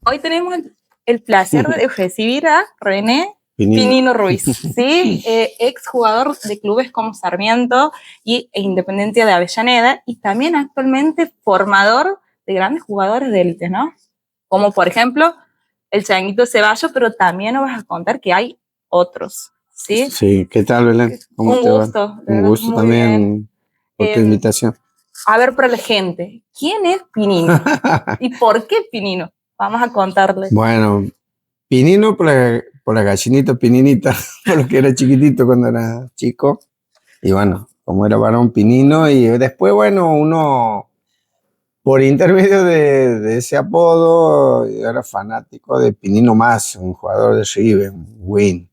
Hoy tenemos el placer de recibir a René Pinino. Pinino Ruiz, ¿sí? Exjugador de clubes como Sarmiento e Independiente de Avellaneda, y también actualmente formador de grandes jugadores de élite, ¿no? Como por ejemplo el Changuito Ceballos, pero también nos vas a contar que hay otros, ¿sí? Sí, ¿qué tal, Belén? ¿Cómo Un te gusto, va? Un gusto muy también bien. por tu invitación. A ver, para la gente, ¿quién es Pinino? ¿Y por qué Pinino? Vamos a contarles. Bueno, Pinino por la gallinita Pininita, por lo que era chiquitito cuando era chico. Y bueno, como era varón Pinino, y después, bueno, uno, por intermedio de ese apodo, era fanático de Pinino Más, un jugador de River, un Win.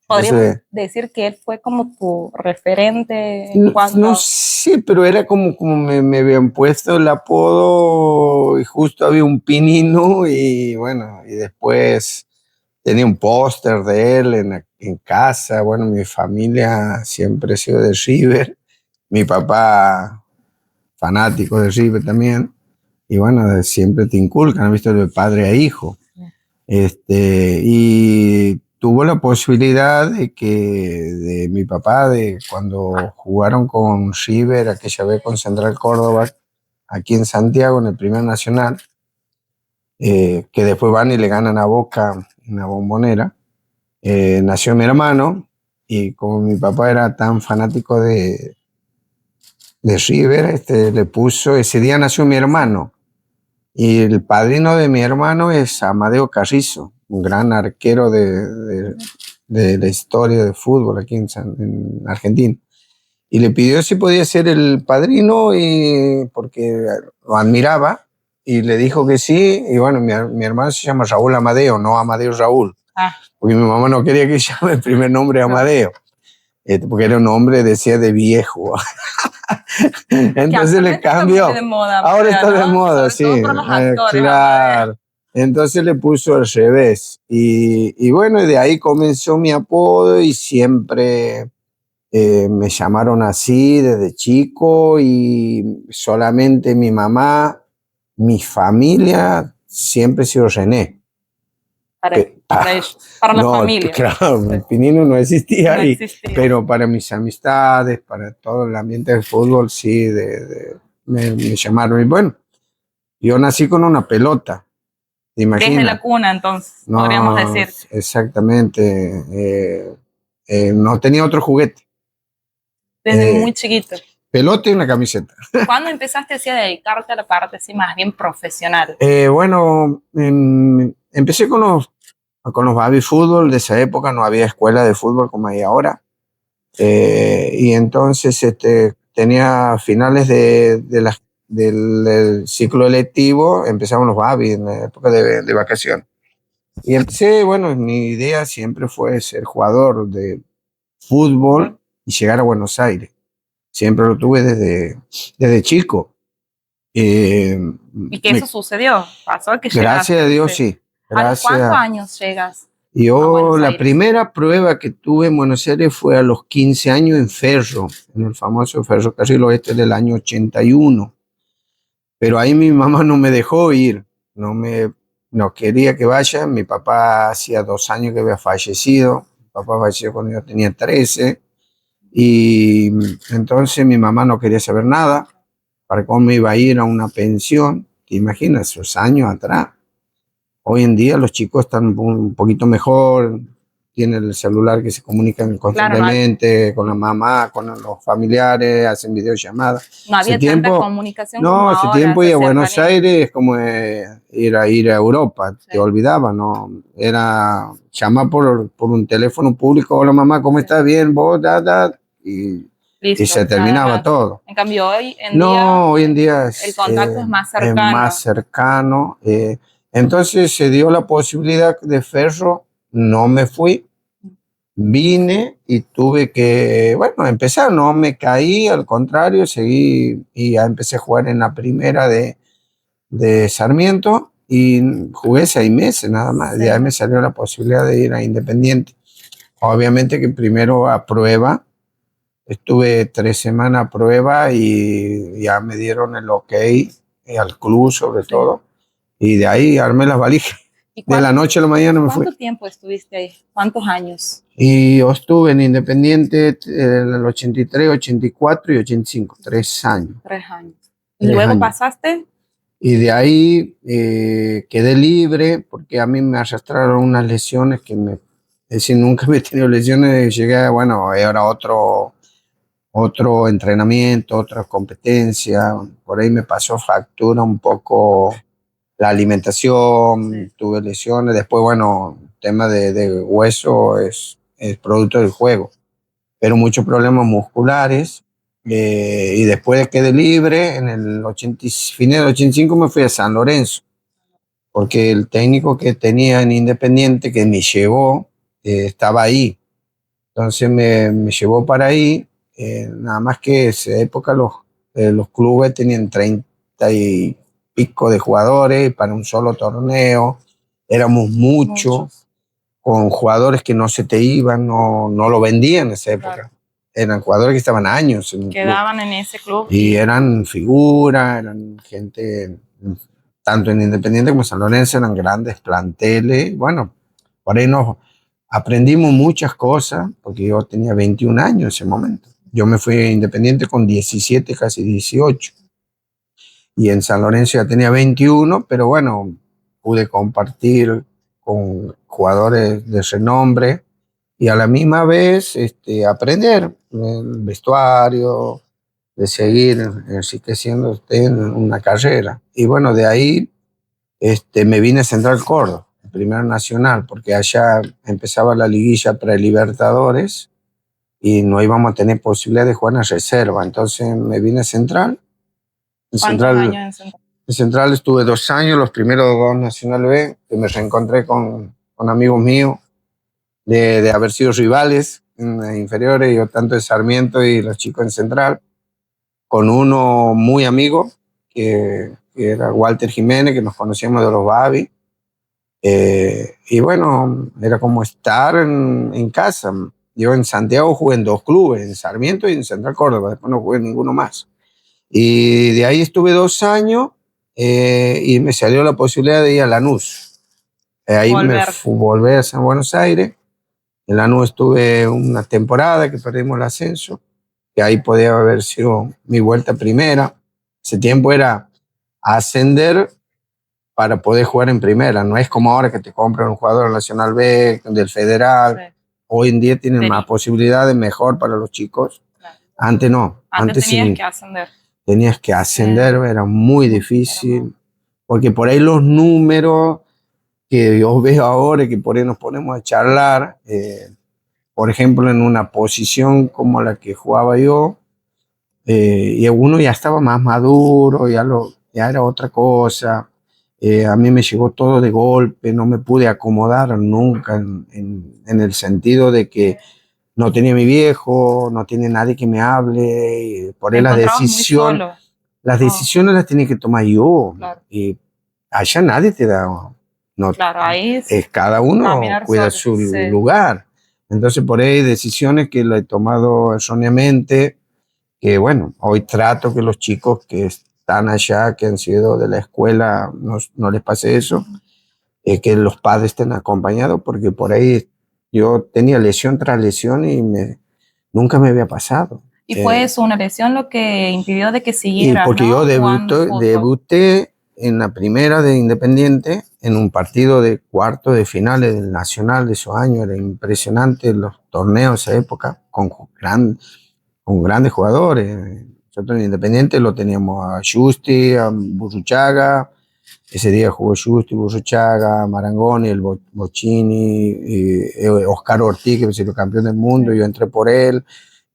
¿Podríamos decir que él fue como tu referente en No, cuanto no sé, pero era como me habían puesto el apodo y justo había un Pinino y bueno, y después tenía un póster de él en casa. Bueno, mi familia siempre ha sido de River, mi papá fanático de River también, y bueno, siempre te inculcan, ¿has visto? De padre a hijo. Y tuvo la posibilidad de mi papá, de cuando jugaron con River, aquella vez con Central Córdoba, aquí en Santiago, en el Primer Nacional, que después van y le ganan a Boca en la Bombonera. Nació mi hermano, y como mi papá era tan fanático de River, le puso, ese día nació mi hermano. Y el padrino de mi hermano es Amadeo Carrizo, un gran arquero de la historia del fútbol aquí en Argentina. Y le pidió si podía ser el padrino, porque lo admiraba, y le dijo que sí. Y bueno, mi hermano se llama Raúl Amadeo, no Amadeo Raúl, porque mi mamá no quería que llame el primer nombre Amadeo, porque era un hombre, decía, de viejo. Entonces le cambió. Ahora está de moda, sí. Claro. Entonces le puso al revés. Y bueno, de ahí comenzó mi apodo, y siempre me llamaron así desde chico, y solamente mi mamá, mi familia, siempre ha sido René. Para ellos, para la familia. Claro, el Pinino no existía, pero para mis amistades, para todo el ambiente del fútbol, sí, me llamaron. Y bueno, yo nací con una pelota, ¿te imaginas? Desde la cuna, entonces, no, podríamos decir. Exactamente. No tenía otro juguete. Desde muy chiquito. Pelota y una camiseta. ¿Cuándo empezaste así a dedicarte a la parte así más bien profesional? Bueno, empecé con los baby fútbol. De esa época no había escuela de fútbol como hay ahora. Y entonces tenía finales del ciclo electivo, empezamos los baby en la época de vacación. Y empecé, bueno, mi idea siempre fue ser jugador de fútbol y llegar a Buenos Aires. Siempre lo tuve desde chico. ¿Y que eso sucedió? ¿Pasó que gracias a Dios, sí. ¿A los cuántos años llegas? Yo, la primera prueba que tuve en Buenos Aires fue a los 15 años en Ferro, en el famoso Ferrocarril Oeste del año 81. Pero ahí mi mamá no me dejó ir, no quería que vaya. Mi papá hacía 2 años que había fallecido. Mi papá falleció cuando yo tenía 13. Y entonces mi mamá no quería saber nada. ¿Para cómo me iba a ir a una pensión? ¿Te imaginas? Esos años atrás. Hoy en día los chicos están un poquito mejor, tienen el celular que se comunican constantemente, con la mamá, con los familiares, hacen videollamadas. No había tanta comunicación no, como ese ahora, tiempo ir a Buenos Aires es como ir a Europa, te olvidaba, ¿no? Era llamar por un teléfono público: hola mamá, ¿cómo estás? Bien, vos, y listo, y se terminaba todo. En cambio, hoy en día el contacto es más cercano. Es más cercano. Entonces se dio la posibilidad de Ferro, no me fui, vine y tuve que, bueno, empezar, no me caí, al contrario, seguí y ya empecé a jugar en la primera de Sarmiento, y jugué 6 meses nada más. Sí. De ahí me salió la posibilidad de ir a Independiente. Obviamente que primero a prueba, estuve 3 semanas a prueba y ya me dieron el ok, al club sobre todo, y de ahí armé las valijas. De la noche a la mañana me fui. ¿Cuánto tiempo estuviste ahí? ¿Cuántos años? Y yo estuve en Independiente el 83, 84 y 85, 3 años. 3 años. ¿Y luego pasaste? Y de ahí quedé libre porque a mí me arrastraron unas lesiones que es decir, nunca me he tenido lesiones, llegué, bueno, era otro entrenamiento, otra competencia, por ahí me pasó factura un poco la alimentación, sí. Tuve lesiones, después, bueno, tema de hueso es producto del juego, pero muchos problemas musculares. Y después quedé libre, en el final del 85 me fui a San Lorenzo, porque el técnico que tenía en Independiente, que me llevó, estaba ahí. Entonces me llevó para ahí, nada más que en esa época los clubes tenían 30 y pico de jugadores para un solo torneo, éramos muchos, con jugadores que no se te iban, no lo vendían en esa época. Claro. Eran jugadores que estaban años en quedaban en ese club. Y eran figuras, eran gente, tanto en Independiente como en San Lorenzo, eran grandes planteles. Bueno, por ahí aprendimos muchas cosas, porque yo tenía 21 años en ese momento. Yo me fui a Independiente con 17, casi 18. Y en San Lorenzo ya tenía 21, pero bueno, pude compartir con jugadores de renombre y a la misma vez aprender el vestuario, de seguir enriqueciendo en una carrera. Y bueno, de ahí me vine a Central Córdoba, el Primero Nacional, porque allá empezaba la liguilla pre-Libertadores y no íbamos a tener posibilidad de jugar en reserva. Entonces me vine a Central. ¿Cuántos años en Central? En Central estuve 2 años, los primeros 2 Nacional B, que me reencontré con amigos míos de haber sido rivales en inferiores, yo tanto de Sarmiento y los chicos en Central, con uno muy amigo, que era Walter Jiménez, que nos conocíamos de los Babi. Y bueno, era como estar en casa. Yo en Santiago jugué en 2 clubes, en Sarmiento y en Central Córdoba, después no jugué en ninguno más. Y de ahí estuve 2 años y me salió la posibilidad de ir a Lanús. Ahí volví a San Buenos Aires. En Lanús estuve una temporada que perdimos el ascenso, que ahí podía haber sido mi vuelta primera. Ese tiempo era ascender para poder jugar en primera. No es como ahora que te compran un jugador Nacional B, del Federal. Sí. Hoy en día tienen más posibilidades, mejor para los chicos. Claro. Antes no. Antes tenías que ascender. Tenías que ascender, era muy difícil. Porque por ahí los números que yo veo ahora y que por ahí nos ponemos a charlar, por ejemplo, en una posición como la que jugaba yo, y uno ya estaba más maduro, ya era otra cosa. A mí me llegó todo de golpe, no me pude acomodar nunca en el sentido de que no tenía mi viejo, no tiene nadie que me hable, y por ahí las decisiones las tenía que tomar yo. Claro. Y allá nadie te da. No, claro, ahí es cada uno cuida su lugar. Entonces por ahí hay decisiones que lo he tomado erróneamente, que bueno, hoy trato que los chicos que están allá, que han sido de la escuela, no les pase eso, que los padres estén acompañados, porque por ahí yo tenía lesión tras lesión y nunca me había pasado. ¿Y fue eso, una lesión, lo que impidió de que siguieras? Porque ¿no? Yo debuté en la primera de Independiente, en un partido de cuarto de finales del Nacional de esos años. Era impresionante los torneos de esa época, con grandes jugadores. Nosotros en Independiente lo teníamos a Justi, a Burruchaga. Ese día jugó Justi, Burruchaga, Marangoni, el Bocchini, Oscar Ortiz, que es el campeón del mundo. Yo entré por él.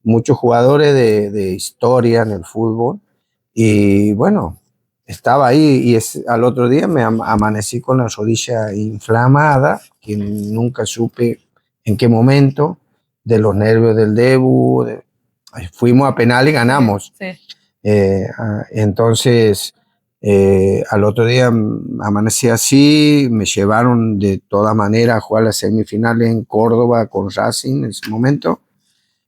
Muchos jugadores de historia en el fútbol. Y bueno, estaba ahí y al otro día me amanecí con la rodilla inflamada, que nunca supe en qué momento, de los nervios del debut. Fuimos a penal y ganamos. Sí. Entonces, al otro día amanecí así, me llevaron de todas maneras a jugar las semifinales en Córdoba con Racing en ese momento.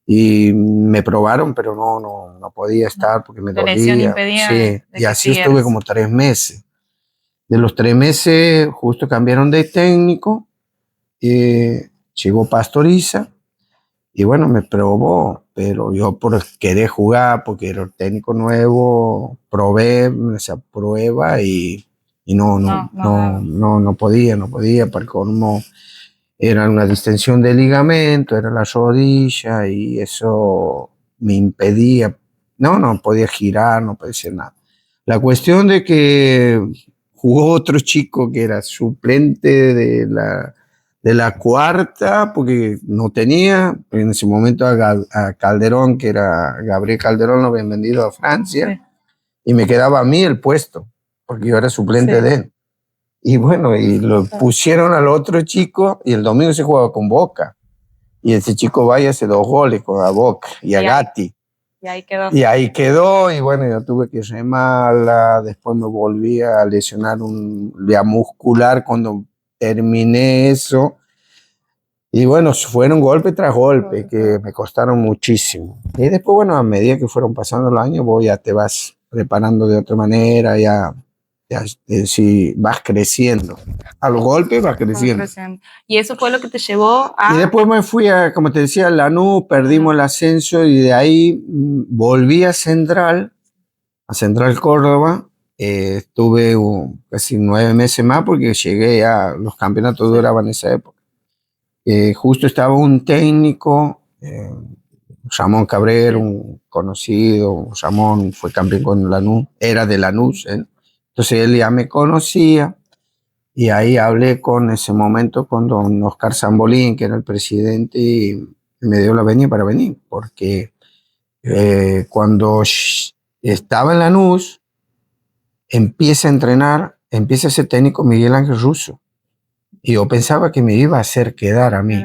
Y me probaron, pero no podía estar porque me dolía. La lesión impedía. Sí, y así estuve como 3 meses. De los 3 meses justo cambiaron de técnico, llegó Pastoriza y bueno, me probó, pero yo por querer jugar, porque era el técnico nuevo, probé esa prueba y no podía, porque como era una distensión de ligamento, era la rodilla y eso me impedía, no podía girar, no podía hacer nada. La cuestión de que jugó otro chico que era suplente de la cuarta, porque no tenía, en ese momento a Calderón, que era Gabriel Calderón, lo habían vendido a Francia, sí. Y me quedaba a mí el puesto, porque yo era suplente de él. Y bueno, y lo pusieron al otro chico y el domingo se jugaba con Boca. Y ese chico va y hace 2 goles con a Boca y a Gatti. Y ahí quedó, y bueno, yo tuve que remarla, después me volví a lesionar un día muscular cuando terminé eso. Y bueno, fueron golpe tras golpe que me costaron muchísimo. Y después, bueno, a medida que fueron pasando los años, vos ya te vas preparando de otra manera, ya si vas creciendo. A los golpes vas creciendo. Y eso fue lo que te llevó a... Y después me fui a, como te decía, a Lanús, perdimos el ascenso y de ahí volví a Central Córdoba. Estuve casi 9 meses más porque llegué a los campeonatos duraban esa época. Justo estaba un técnico, Ramón Cabrera, un conocido. Ramón fue campeón con Lanús, era de Lanús, ¿eh? Entonces él ya me conocía y ahí hablé con ese momento con don Oscar Zambolín, que era el presidente, y me dio la venia para venir, porque cuando estaba en Lanús, empieza a entrenar, empieza a ser técnico Miguel Ángel Russo. Y yo pensaba que me iba a hacer quedar a mí,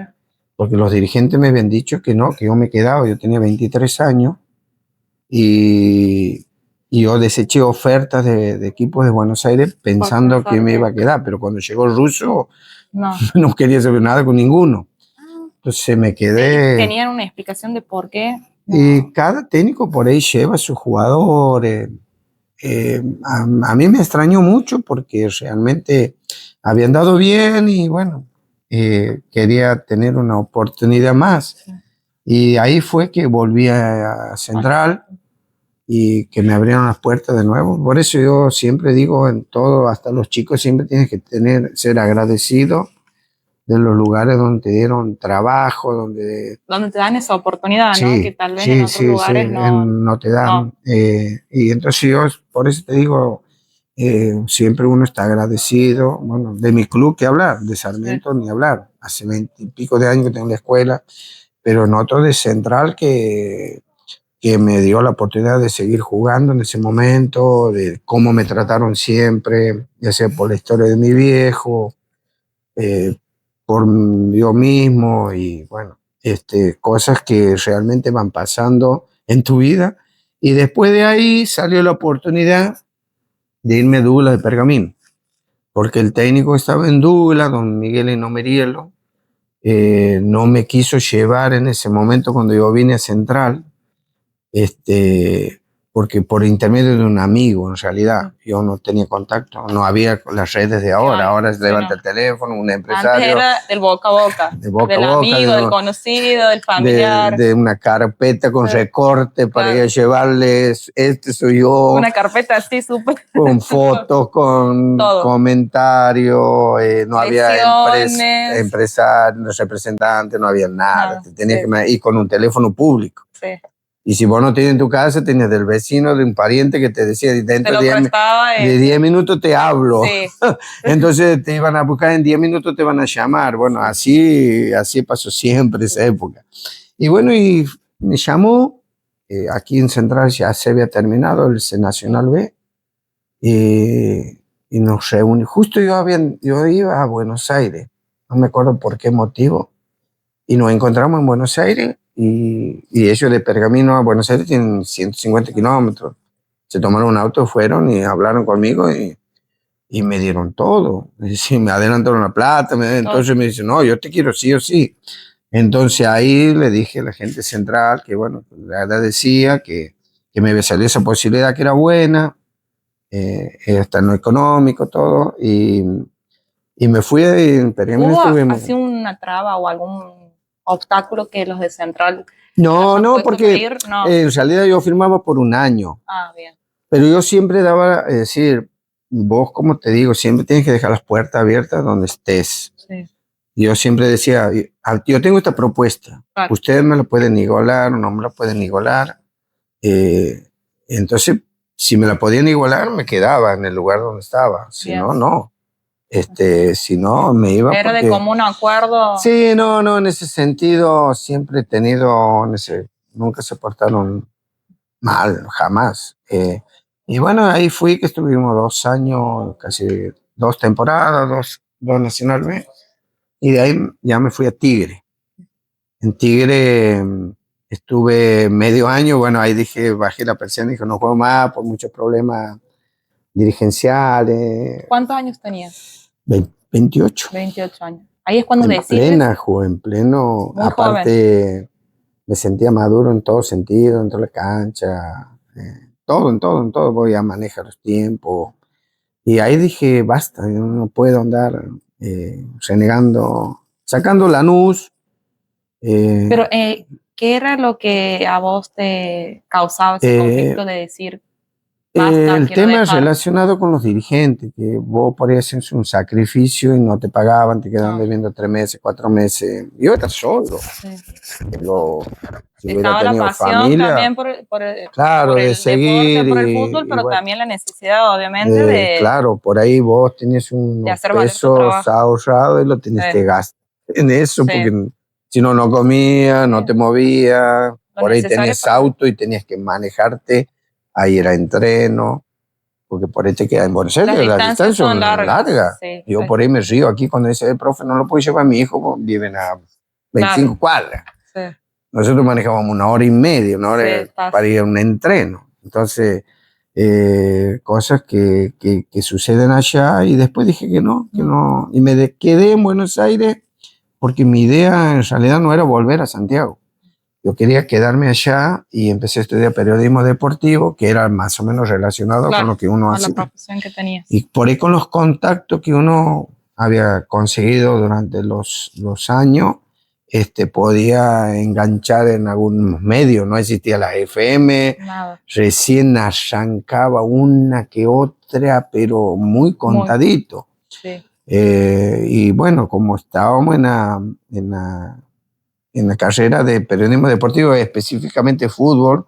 porque los dirigentes me habían dicho que no, que yo me quedaba, yo tenía 23 años, y yo deseché ofertas de equipos de Buenos Aires pensando que me iba a quedar, pero cuando llegó el Russo no quería saber nada con ninguno. Entonces me quedé. ¿Tenían una explicación de por qué? Y cada técnico por ahí lleva a sus jugadores. A mí me extrañó mucho porque realmente habían dado bien y bueno, quería tener una oportunidad más. Sí. Y ahí fue que volví a Central y que me abrieron las puertas de nuevo. Por eso yo siempre digo en todo, hasta los chicos siempre tienes que ser agradecido de los lugares donde te dieron trabajo, donde te dan esa oportunidad, sí, ¿no? Que tal vez en otros lugares no te dan. No. Y entonces yo, por eso te digo, siempre uno está agradecido. Bueno, de mi club, ¿qué hablar? De Sarmiento, ni hablar. Hace 20 y pico de años que tengo en la escuela, pero en otro de Central que me dio la oportunidad de seguir jugando en ese momento, de cómo me trataron siempre, ya sea por la historia de mi viejo, por yo mismo y bueno, cosas que realmente van pasando en tu vida. Y después de ahí salió la oportunidad de irme a Douglas de Pergamino, porque el técnico estaba en Douglas, don Miguel Enomerielo, no me quiso llevar en ese momento cuando yo vine a Central, porque por intermedio de un amigo, en realidad, yo no tenía contacto, no había las redes de ahora se levanta el teléfono, un empresario. Antes era del boca a boca, del amigo, del conocido, del familiar. De una carpeta con recorte para ir a llevarles, soy yo. Una carpeta así súper. Con fotos, con comentarios, no había empresarios, representantes, no había nada. Te tenías que, y con un teléfono público. Sí. Y si vos no tienes en tu casa, tenías del vecino, de un pariente que te decía, dentro de 10 minutos te hablo. Sí. Entonces te iban a buscar, en 10 minutos te van a llamar. Bueno, así pasó siempre esa época. Y bueno, y me llamó, aquí en Central ya se había terminado el Nacional B, y nos reunimos. Justo yo iba a Buenos Aires, no me acuerdo por qué motivo, y nos encontramos en Buenos Aires. Y ellos de Pergamino a Buenos Aires tienen 150 kilómetros. Se tomaron un auto, fueron y hablaron conmigo y me dieron todo. Me adelantaron la plata. Entonces me dicen, no, yo te quiero sí o sí. Entonces ahí le dije a la gente central que, bueno, le agradecía que me había salido esa posibilidad que era buena. hasta en lo económico, todo, y me fui de Pergamino. ¿Hubo así una traba o algún obstáculo que los de Central No, hayan no, puesto a porque pedir? No. en realidad yo firmaba por un año, Ah, bien. pero yo siempre daba, es decir, vos, como te digo, siempre tienes que dejar las puertas abiertas donde estés. Sí, Yo siempre decía, yo tengo esta propuesta, claro. ustedes me la pueden igualar o no me la pueden igualar. Entonces, si me la podían igualar, me quedaba en el lugar donde estaba. Si Bien. no, no. Si no, me iba ¿Era porque... de común acuerdo? Sí, no, no, en ese sentido siempre he tenido, nunca se portaron mal, jamás. Y bueno, ahí fui, que estuvimos 2 años, casi 2 temporadas, dos Nacional B, y de ahí ya me fui a Tigre. En Tigre estuve medio año, bueno, ahí dije, bajé la persiana y dije, no juego más por muchos problemas dirigenciales. ¿Cuántos años tenías? 28. 28 años. Ahí es cuando En decides. plena, jugué en pleno. Muy Aparte, joven. me sentía maduro en todo sentido, en toda la cancha, en todo. Voy a manejar los tiempos. Y ahí dije, basta, yo no puedo andar renegando, sacando Lanús. Pero, ¿qué era lo que a vos te causaba ese conflicto de decir, basta, El quiero tema dejar? relacionado con los dirigentes, que vos podías hacer un sacrificio y no te pagaban, te quedaban No. debiendo 3 meses, 4 meses. Yo estaba solo. Sí. Si hubiera Estaba la tenido pasión familia, también por el claro, de deporte, seguir por el fútbol, y pero bueno, también la necesidad, obviamente, claro, por ahí vos tenías de unos hacer valer tu pesos trabajo. ahorrados y lo tenías Sí. que gastar en eso, Sí. porque si no, no comías, no te movías, Lo por ahí necesario tenías para... auto y tenías que manejarte, ahí era entreno, porque por ahí te queda en Buenos Aires, las distancias son largas. Sí, Yo por ahí me río aquí cuando dice el profe, no lo puedo llevar a mi hijo, pues, viven a 25 cuadras. Sí. Nosotros manejábamos 1 hora y media, Sí, para ir a un entreno. Entonces, cosas que suceden allá, y después dije que no, y me quedé en Buenos Aires porque mi idea en realidad no era volver a Santiago. Yo quería quedarme allá y empecé a estudiar periodismo deportivo, que era más o menos relacionado con lo que uno hacía. La profesión que tenías. Y por ahí, con los contactos que uno había conseguido durante los años, podía enganchar en algunos medios. No existía la FM, Nada. recién arrancaba una que otra, pero muy contadito. Sí. Y bueno, como estábamos en la carrera de periodismo deportivo, específicamente fútbol,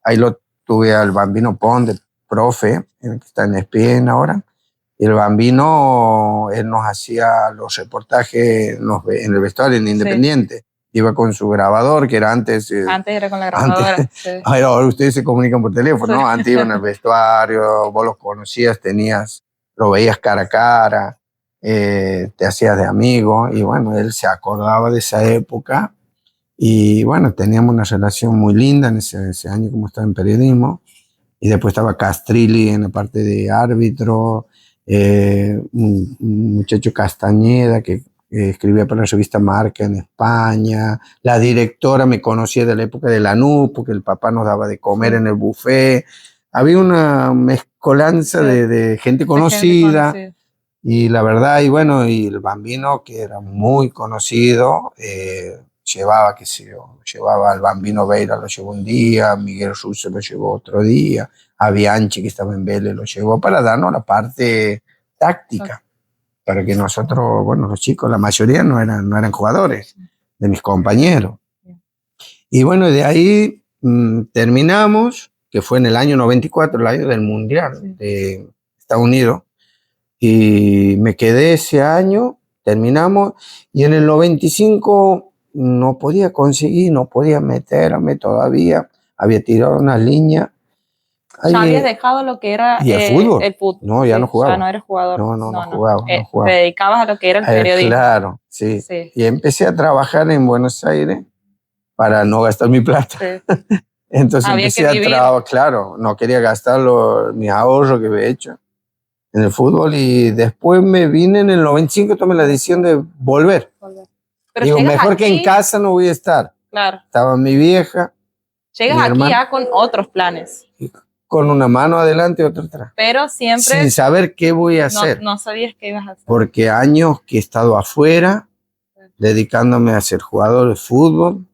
ahí lo tuve al Bambino Pon, de profe, que está en ESPN ahora. Y el Bambino, él nos hacía los reportajes en el vestuario, en Independiente. Sí. Iba con su grabador, que era antes... Antes era con la grabadora. Sí. Ahora ustedes se comunican por teléfono, sí. ¿No? Antes iban al vestuario, vos los conocías, lo veías cara a cara, te hacías de amigo, y bueno, él se acordaba de esa época. Y bueno, teníamos una relación muy linda en ese año, como estaba en periodismo. Y después estaba Castrilli en la parte de árbitro, un muchacho Castañeda que escribía para la revista Marca en España. La directora me conocía de la época de Lanús, porque el papá nos daba de comer en el buffet. Había una mezcolanza de gente conocida. Y la verdad, y bueno, y el Bambino, que era muy conocido, llevaba al Bambino Veira, lo llevó un día, Miguel Russo lo llevó otro día, a Bianchi, que estaba en Vélez, lo llevó para darnos la parte táctica, para que nosotros, bueno, los chicos, la mayoría no eran jugadores, de mis compañeros. Y bueno, de ahí terminamos, que fue en el año 94, el año del Mundial de Estados Unidos, y me quedé ese año, terminamos, y en el 95 no podía conseguir, no podía meterme todavía, había tirado una línea. ¿Ya habías dejado lo que era el fútbol? No, ya no jugaba. Ya no eres jugador. No jugaba. Te dedicabas a lo que era el periodismo. Claro, sí. Y empecé a trabajar en Buenos Aires para no gastar mi plata. Sí. Entonces empecé a trabajar, claro, no quería gastar mi ahorro que había hecho en el fútbol, y después me vine en el 95, tomé la decisión de volver. Pero digo, mejor aquí, que en casa no voy a estar. Claro. Estaba mi vieja. Llegas aquí ya con otros planes. con una mano adelante y otra atrás. Pero siempre... Sin saber qué voy a hacer. No sabías qué ibas a hacer. Porque años que he estado afuera, dedicándome a ser jugador de fútbol,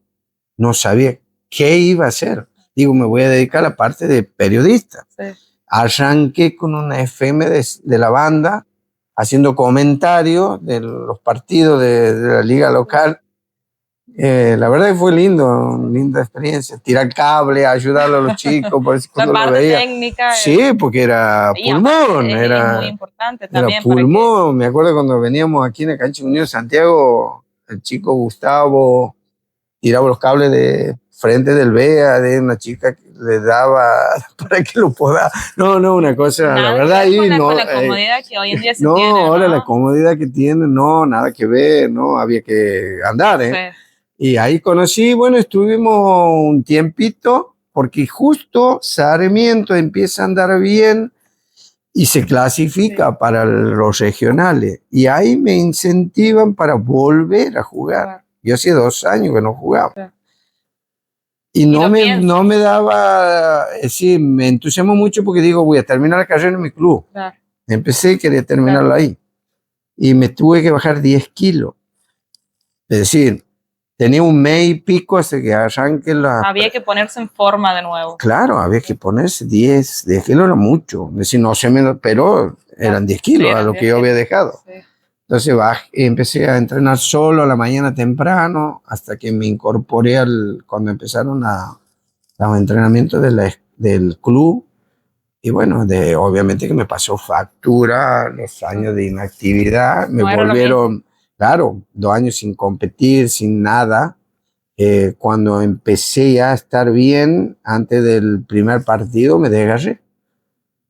no sabía qué iba a hacer. Digo, me voy a dedicar a la parte de periodista. Sí. Arranqué con una FM de la banda, haciendo comentarios de los partidos de la liga local. La verdad que fue linda experiencia. Tirar cable, ayudarle a los chicos, por eso la cuando parte lo veía. técnica. Sí, porque era pulmón. Es muy importante también. Era pulmón. Me acuerdo cuando veníamos aquí en la cancha Unión Santiago, el chico Gustavo tiraba los cables de frente del BEA de una chica que le daba para que lo pueda. No, una cosa, nada la verdad. Con la comodidad que hoy en día se no, tiene. Ahora la comodidad que tiene, no, nada que ver, no, había que andar, ¿eh? Sí. Y ahí conocí, bueno, estuvimos un tiempito, porque justo Sarmiento empieza a andar bien y se clasifica para los regionales. Y ahí me incentivan para volver a jugar. Claro. Yo hacía 2 años que no jugaba. Claro. Y no me daba, sí, me entusiasmó mucho porque digo, voy a terminar la carrera en mi club. Claro. Empecé y quería terminarla ahí. Y me tuve que bajar 10 kilos. Es decir, tenía 1 mes y pico hasta que arranque la... Había que ponerse en forma de nuevo. Claro, había que ponerse 10 kilos era mucho. Es decir, no sé menos, pero eran 10 kilos sí, a lo que yo había dejado. Sí. Entonces empecé a entrenar solo a la mañana temprano hasta que me incorporé cuando empezaron los entrenamientos del club. Y bueno, obviamente que me pasó factura, los años de inactividad, me volvieron, claro, 2 años sin competir, sin nada. Cuando empecé ya a estar bien, antes del primer partido me desgarré.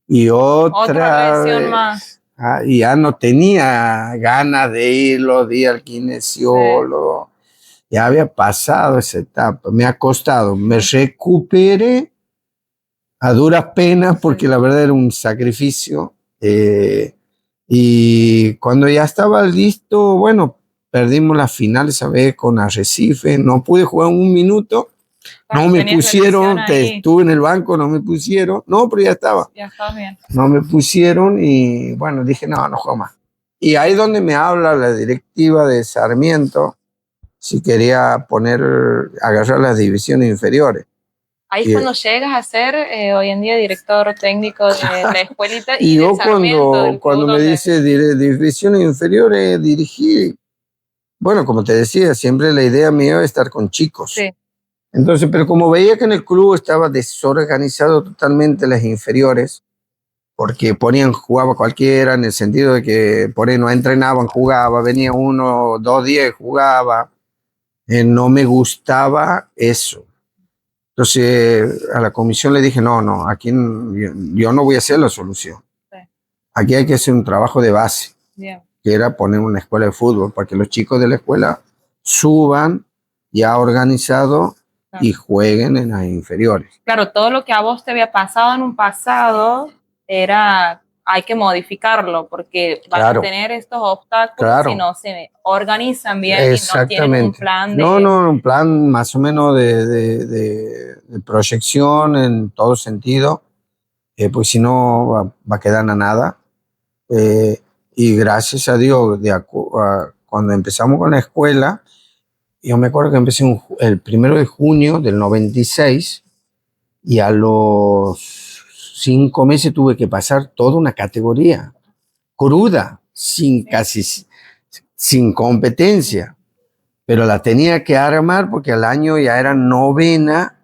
Y otra lesión más. Y ya no tenía ganas de ir los días al kinesiólogo. Sí. Ya había pasado esa etapa. Me ha costado. Me recuperé a duras penas porque la verdad era un sacrificio. Y cuando ya estaba listo, bueno, perdimos la final esa vez con Arrecife. No pude jugar 1 minuto. No me pusieron, estuve en el banco, no me pusieron. No, pero ya estaba. Ya estaba bien. No me pusieron y bueno, dije, no juego más. Y ahí es donde me habla la directiva de Sarmiento si quería agarrar las divisiones inferiores. Ahí es cuando llegas a ser hoy en día director técnico de la escuelita. Y yo cuando me dice divisiones inferiores, dirigí. Bueno, como te decía, siempre la idea mía es estar con chicos. Sí. Entonces, pero como veía que en el club estaba desorganizado totalmente las inferiores, porque jugaba cualquiera, en el sentido de que por ahí no entrenaban, jugaba, venía 1, 2 días, jugaba, no me gustaba eso. Entonces, a la comisión le dije, no, aquí yo no voy a hacer la solución. Sí. Aquí hay que hacer un trabajo de base, que era poner una escuela de fútbol, para que los chicos de la escuela suban ya organizado y jueguen en las inferiores. Claro, todo lo que a vos te había pasado en un pasado hay que modificarlo porque van a tener estos obstáculos si no se organizan bien y no tienen un plan de... No, un plan más o menos de proyección en todo sentido, pues si no va a quedar a nada. Y gracias a Dios, cuando empezamos con la escuela, yo me acuerdo que empecé el 1 de junio del 96 y a los 5 meses tuve que pasar toda una categoría cruda, casi sin competencia, pero la tenía que armar porque al año ya era 9ª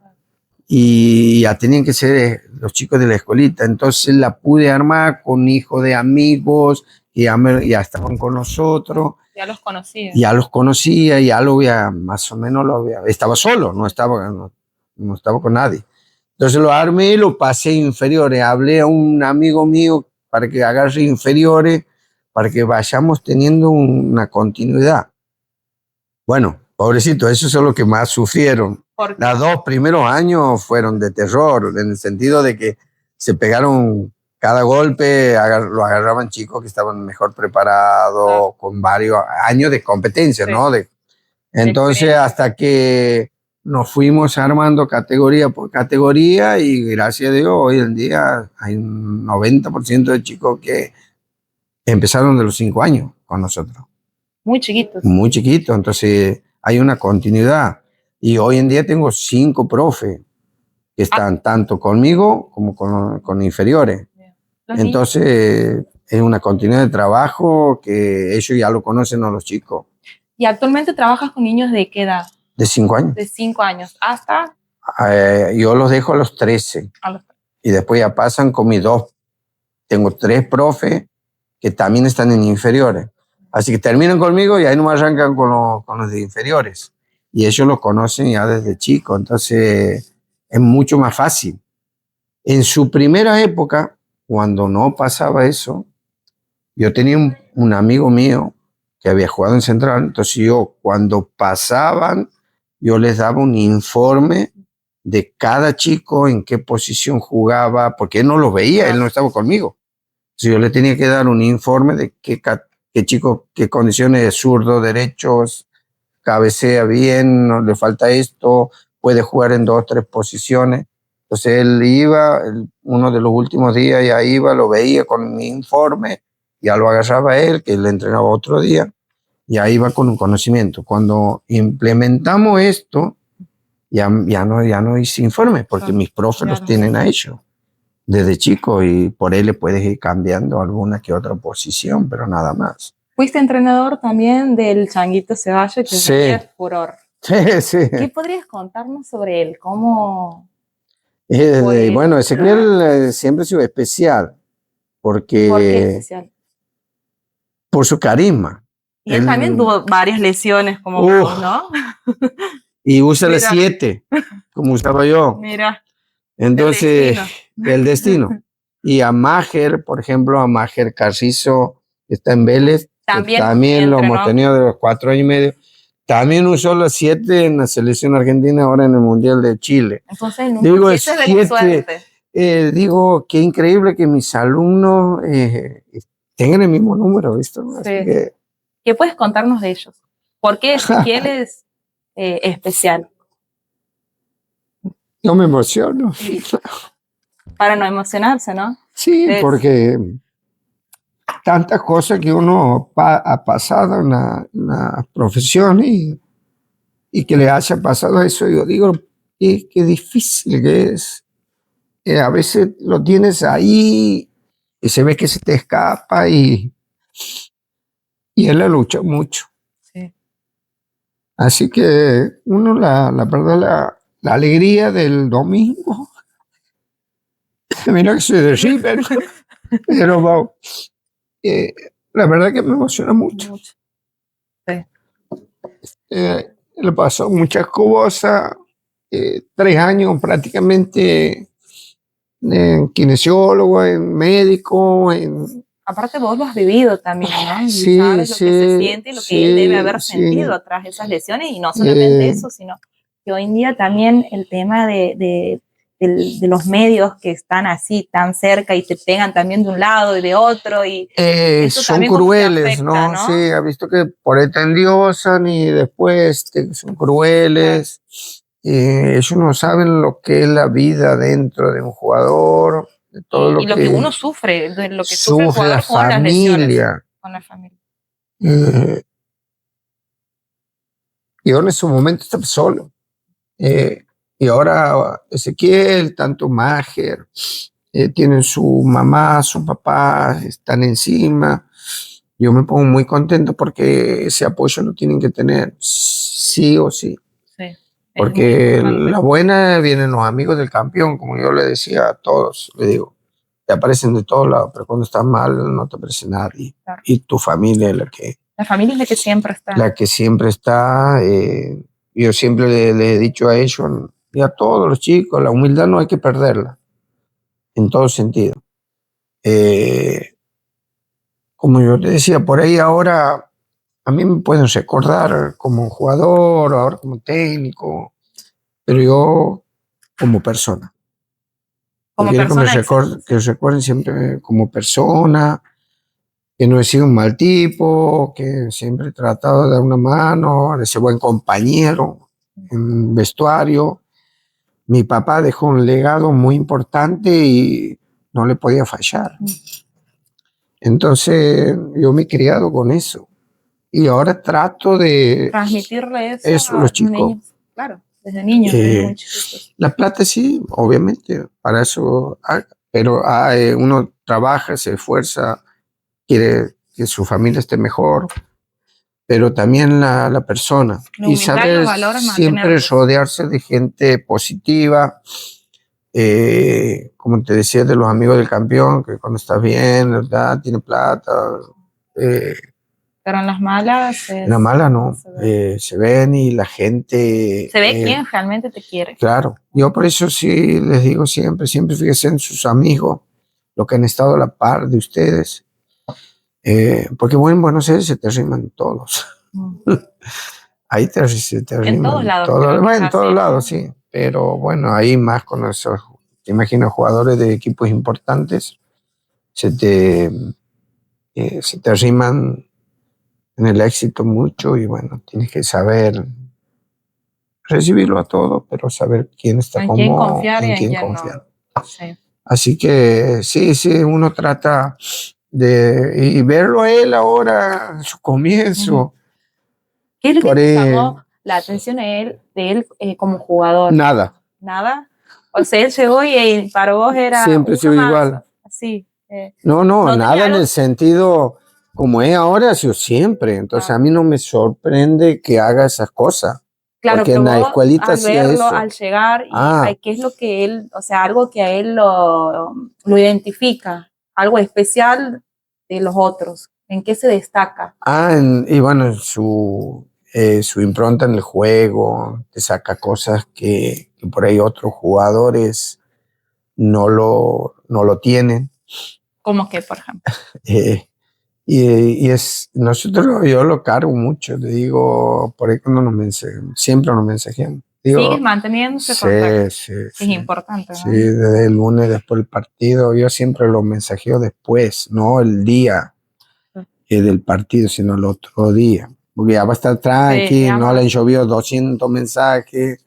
y ya tenían que ser los chicos de la escuelita. Entonces la pude armar con hijos de amigos que ya estaban con nosotros. Ya los conocía. Ya los conocía, ya lo había, más o menos estaba solo, no estaba con nadie. Entonces lo armé y lo pasé inferiores. Hablé a un amigo mío para que agarre inferiores, para que vayamos teniendo una continuidad. Bueno, pobrecito, eso es lo que más sufrieron. Los 2 primeros años fueron de terror, en el sentido de que se pegaron cada golpe, lo agarraban chicos que estaban mejor preparados, con varios años de competencia, sí. ¿No? Entonces, hasta que nos fuimos armando categoría por categoría y gracias a Dios hoy en día hay un 90% de chicos que empezaron de los 5 años con nosotros. Muy chiquitos. Muy chiquitos, entonces hay una continuidad. Y hoy en día tengo 5 profes que están tanto conmigo como con inferiores. Entonces es una continuidad de trabajo que ellos ya lo conocen a los chicos. ¿Y actualmente trabajas con niños de qué edad? De 5 años. De 5 años hasta... Yo los dejo a los 13. Y después ya pasan con mis 2. Tengo 3 profes que también están en inferiores. Así que terminan conmigo y ahí no arrancan con los de inferiores. Y ellos los conocen ya desde chicos. Entonces es mucho más fácil. En su primera época, cuando no pasaba eso, yo tenía un amigo mío que había jugado en Central. Entonces yo, cuando pasaban, yo les daba un informe de cada chico, en qué posición jugaba, porque él no lo veía, él no estaba conmigo. Entonces yo le tenía que dar un informe de qué chico, qué condiciones de zurdo, derechos, cabecea bien, no le falta esto, puede jugar en 2 o 3 posiciones. Entonces él iba, uno de los últimos días ya iba, lo veía con mi informe, ya lo agarraba él, que le entrenaba otro día, y ahí iba con un conocimiento. Cuando implementamos esto, ya no hice informe, porque mis profes los tienen a ellos desde chico y por él le puedes ir cambiando alguna que otra posición, pero nada más. Fuiste entrenador también del Changuito Ceballos, que sí. es furor. Sí, sí. ¿Qué podrías contarnos sobre él? ¿Cómo...? Bueno, Ezequiel siempre ha sido especial. Porque, ¿por qué especial? Por su carisma. Y él también tuvo varias lesiones, como vos, ¿no? Y usa las 7, como usaba yo. Mira. Entonces, el destino. Y a Máger, por ejemplo, a Máger Carrizo, que está en Vélez, también lo hemos tenido de los 4 años y medio. También usó las 7 en la selección argentina, ahora en el Mundial de Chile. Entonces, digo, es suerte. Digo, qué increíble que mis alumnos tengan el mismo número, ¿viste? Sí. ¿Qué puedes contarnos de ellos? ¿Por qué Ezequiel es especial? Yo me emociono. Sí. Para no emocionarse, ¿no? Sí, porque tantas cosas que uno ha pasado en la profesión y que le haya pasado eso, yo digo, qué difícil que es. A veces lo tienes ahí y se ve que se te escapa y él la lucha mucho. Sí. Así que uno, la verdad, la alegría del domingo. Mira que soy de River, pero wow, la verdad que me emociona mucho. Sí. Le pasó muchas cosas, 3 años prácticamente en kinesiólogo, en médico, Aparte vos lo has vivido también, ¿no? Y sí, sabes lo que se siente y lo que él debe haber sentido tras esas lesiones, y no solamente eso, sino que hoy en día también el tema de los medios que están así tan cerca y te pegan también de un lado y de otro, y eso son crueles, afecta, ¿no? Sí, ha visto que por ahí te endiosan y después son crueles. Ellos no saben lo que es la vida dentro de un jugador, de todo lo que uno sufre, de lo que sufre el jugador con las lesiones. Con la familia. Yo en ese momento estaba solo. Y ahora Ezequiel, tanto Máger, tienen su mamá, su papá, están encima. Yo me pongo muy contento porque ese apoyo lo tienen que tener sí o sí. Sí. Porque la buena vienen los amigos del campeón, como yo le decía a todos, le digo, te aparecen de todos lados, pero cuando estás mal no te aparece nadie. Claro. Y tu familia es la que... La familia es la que siempre está. La que siempre está. Yo siempre le he dicho a ellos y a todos los chicos, la humildad no hay que perderla, en todo sentido. Como yo te decía, por ahí ahora a mí me pueden recordar como jugador, ahora como técnico, pero yo como persona. Como persona, que recuerden siempre como persona, que no he sido un mal tipo, que siempre he tratado de dar una mano, de ser buen compañero. en vestuario. Mi papá dejó un legado muy importante y no le podía fallar. Entonces yo me he criado con eso. Y ahora trato de... Transmitirle eso a a los los chicos. niños, claro, desde niños, desde muy chiquitos. La plata sí, obviamente, para eso, pero uno trabaja, se esfuerza, quiere que su familia esté mejor, pero también la persona. La Y humildad y saber los valores siempre mantenerlos. rodearse de gente positiva, como te decía, de los amigos del campeón, que cuando está bien, ¿verdad? Tiene plata. eh, Pero en las malas en la mala no, se ven y la gente... se ve quién realmente te quiere. Claro, yo por eso sí les digo siempre, siempre fíjense en sus amigos, lo que han estado a la par de ustedes, porque bueno, en Buenos Aires se te riman todos. Ahí se te riman. En todos lados. Bueno, en todos así, lados, sí. Pero bueno, ahí más con esos, te imagino, jugadores de equipos importantes, se te riman en el éxito mucho y bueno, tienes que saber recibirlo a todo, pero saber quién está en quién como, confiar y en en quién quién confiar. no. Sí. Así que sí, uno trata y verlo a él ahora, su comienzo. ¿Qué es lo que Por te ahí, llamó la atención de él como jugador? nada. Nada. O sea, él llegó y para vos era Siempre uno sido más, igual. así. No, no nada tenía en algo. el sentido como es ahora, ha sido siempre. Entonces a mí no me sorprende que haga esas cosas. Claro, Porque pero en la vos escuelita al hacía verlo, eso. al llegar, y qué es lo que él, o sea, algo que a él lo identifica, algo especial de los otros, ¿en qué se destaca? Y bueno, su impronta en el juego, te saca cosas que por ahí otros jugadores no lo tienen. ¿Cómo que, por ejemplo? Yo lo cargo mucho, le digo, por ahí cuando siempre nos mensajeamos. ¿Sigues manteniendo ese contacto? Sí, Es importante, ¿no? Sí, desde el lunes después del partido, yo siempre lo mensajeo después, no el día del partido, sino el otro día. Porque ya va a estar tranqui, no le han llovido 200 mensajes.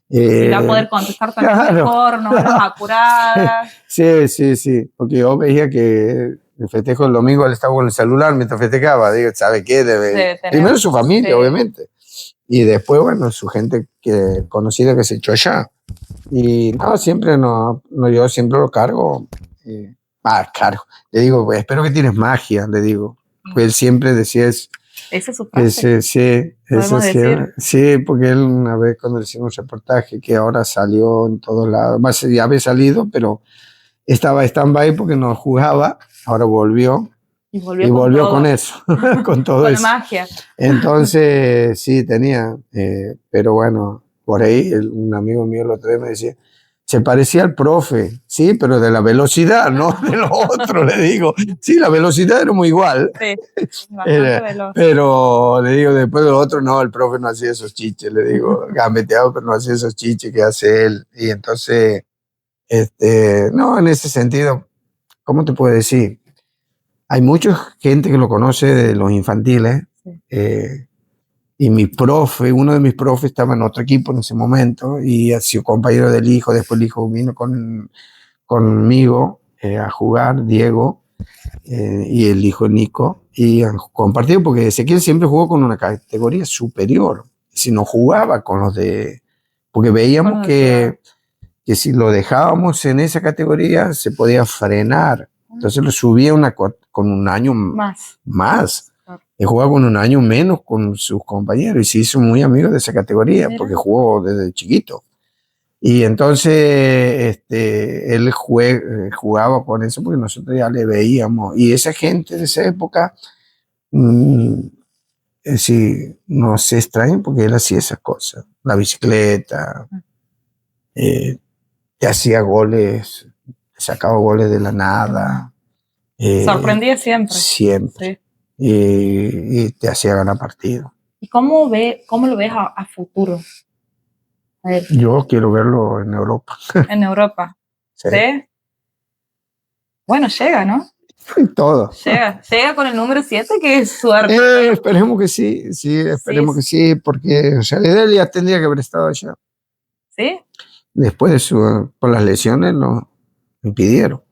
Y va a poder contestar también mejor, no las apuradas. Sí, porque yo veía que el festejo del domingo él estaba con el celular mientras festejaba. Digo, ¿sabe qué? Primero su familia, obviamente. Y después, bueno, su gente conocida que se echó allá. Y no, siempre yo siempre lo cargo. Cargo. Le digo, pues, espero que tienes magia, le digo. Pues él siempre decía eso. Esa es su frase. Sí, porque él una vez cuando le hicimos un reportaje que ahora salió en todos lados, ya había salido, pero estaba stand-by porque no jugaba, ahora volvió. Y volvió con eso, con todo con eso. La magia. Entonces, sí, tenía, pero bueno, por ahí un amigo mío el otro día me decía, se parecía al profe, sí, pero de la velocidad, no de lo otro, le digo. Sí, la velocidad era muy igual. Sí, bastante veloz. Pero le digo, después de lo otro, no, el profe no hacía esos chiches, le digo, gambeteado, pero no hacía esos chiches que hace él. Y entonces, no, en ese sentido, ¿cómo te puedo decir? Hay mucha gente que lo conoce de los infantiles, y uno de mis profes estaba en otro equipo en ese momento y ha sido compañero del hijo, después el hijo vino conmigo a jugar, Diego, y el hijo Nico, y han compartido porque Ezequiel siempre jugó con una categoría superior, si no jugaba con los porque veíamos que si lo dejábamos en esa categoría se podía frenar, entonces lo subía con un año más. Él jugaba con un año menos con sus compañeros y se hizo muy amigo de esa categoría porque jugó desde chiquito. Y entonces él jugaba con eso porque nosotros ya le veíamos. Y esa gente de esa época, sí, no se extraña porque él hacía esas cosas. La bicicleta, te hacía goles, te sacaba goles de la nada. Sorprendía siempre. Siempre. Sí. Y te hacía ganar partido. ¿Y cómo lo ves a futuro? A ver. Yo quiero verlo en Europa. En Europa. Sí. Bueno, llega, ¿no? todo. Llega con el número 7, que es suerte. Esperemos que sí, esperemos que sí, porque en realidad él ya tendría que haber estado allá. ¿Sí? Después por las lesiones lo impidieron.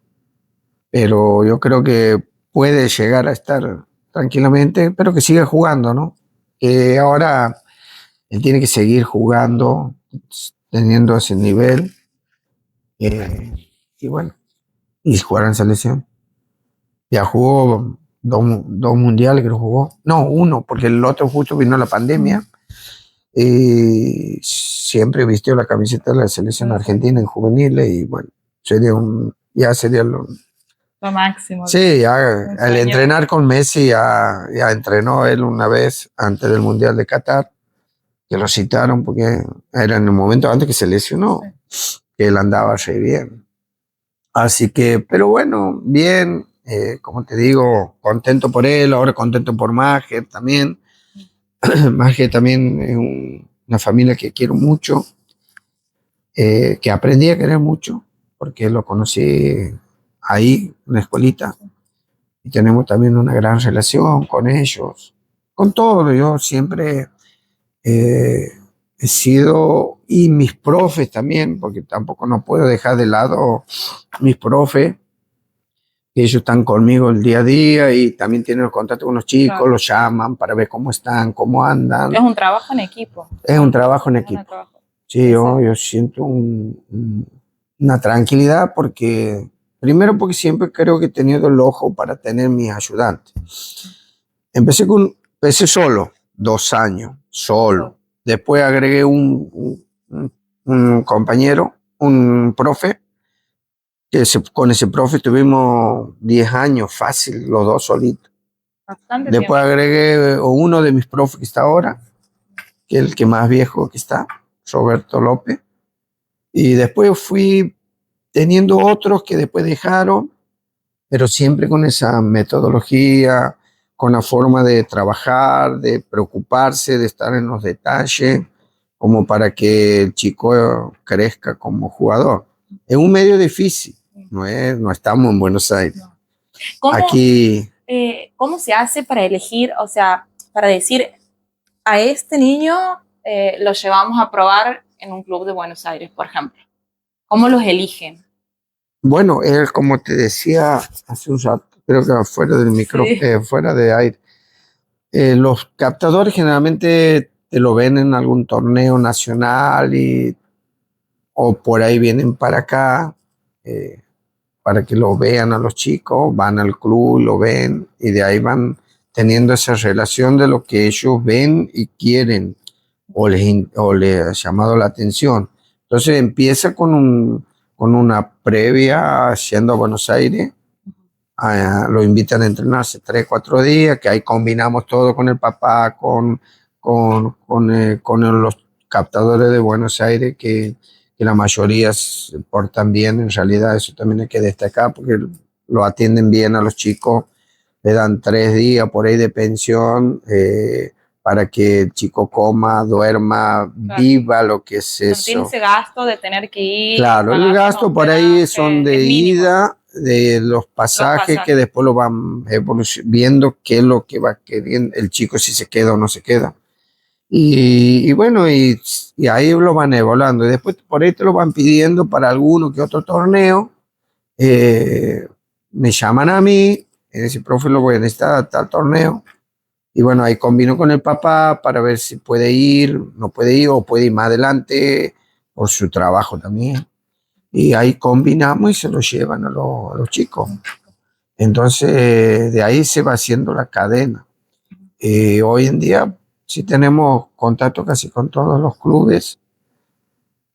Pero yo creo que puede llegar a estar tranquilamente, pero que siga jugando, ¿no? Que ahora él tiene que seguir jugando, teniendo ese nivel, y bueno, y jugar en selección. Ya jugó dos mundiales que lo jugó. No, uno, porque el otro justo vino la pandemia. Y siempre vistió la camiseta de la selección argentina en juveniles y bueno, ya sería lo máximo. Sí, ya al entrenar con Messi ya entrenó él una vez antes del Mundial de Qatar, que lo citaron porque era en el momento antes que se lesionó, que él andaba re bien. Así que, pero bueno, bien, como te digo, contento por él, ahora contento por Maher también. Maher también es una familia que quiero mucho, que aprendí a querer mucho, porque lo conocí ahí, en la escuelita, y tenemos también una gran relación con ellos, con todo. Yo siempre eh, he sido, y mis profes también, porque tampoco no puedo dejar de lado mis profes, que ellos están conmigo el día a día y también tienen contacto con los chicos, claro. Los llaman para ver cómo están, cómo andan. Es un trabajo en equipo. Es un trabajo en equipo. Sí, yo siento una tranquilidad porque, primero porque siempre creo que he tenido el ojo para tener mis ayudantes. Empecé solo, 2 años, solo. Después agregué un compañero, un profe, con ese profe tuvimos 10 años fácil, los dos solitos. Bastante Después tiempo. Agregué uno de mis profes que está ahora, que es el que más viejo que está, Roberto López. Y después fui teniendo otros que después dejaron, pero siempre con esa metodología, con la forma de trabajar, de preocuparse, de estar en los detalles, como para que el chico crezca como jugador. Es un medio difícil, no estamos en Buenos Aires. Aquí, ¿cómo se hace para elegir, o sea, para decir, a este niño lo llevamos a probar en un club de Buenos Aires, por ejemplo? ¿Cómo los eligen? Bueno, como te decía hace un rato, creo que fuera del micrófono, sí. Fuera de aire, los captadores generalmente te lo ven en algún torneo nacional o por ahí vienen para acá para que lo vean a los chicos, van al club, lo ven y de ahí van teniendo esa relación de lo que ellos ven y quieren o les ha llamado la atención. Entonces empieza con una previa yendo a Buenos Aires, lo invitan a entrenarse 3, 4 días, que ahí combinamos todo con el papá, con los captadores de Buenos Aires, que la mayoría se portan bien. En realidad eso también hay que destacar, porque lo atienden bien a los chicos, le dan 3 días por ahí de pensión, para que el chico coma, duerma, claro. Viva lo que es eso. No tiene ese gasto de tener que ir. Claro, el gasto por ahí son de ida, de los pasajes que después lo van viendo qué es lo que va queriendo el chico, si se queda o no se queda. Y bueno, y ahí lo van evaluando. Y después por ahí te lo van pidiendo para alguno que otro torneo. Me llaman a mí, ese profe lo voy a necesitar a tal torneo. Y bueno, ahí combino con el papá para ver si puede ir, no puede ir o puede ir más adelante por su trabajo también. Y ahí combinamos y se lo llevan a los chicos. Entonces, de ahí se va haciendo la cadena. Hoy en día sí tenemos contacto casi con todos los clubes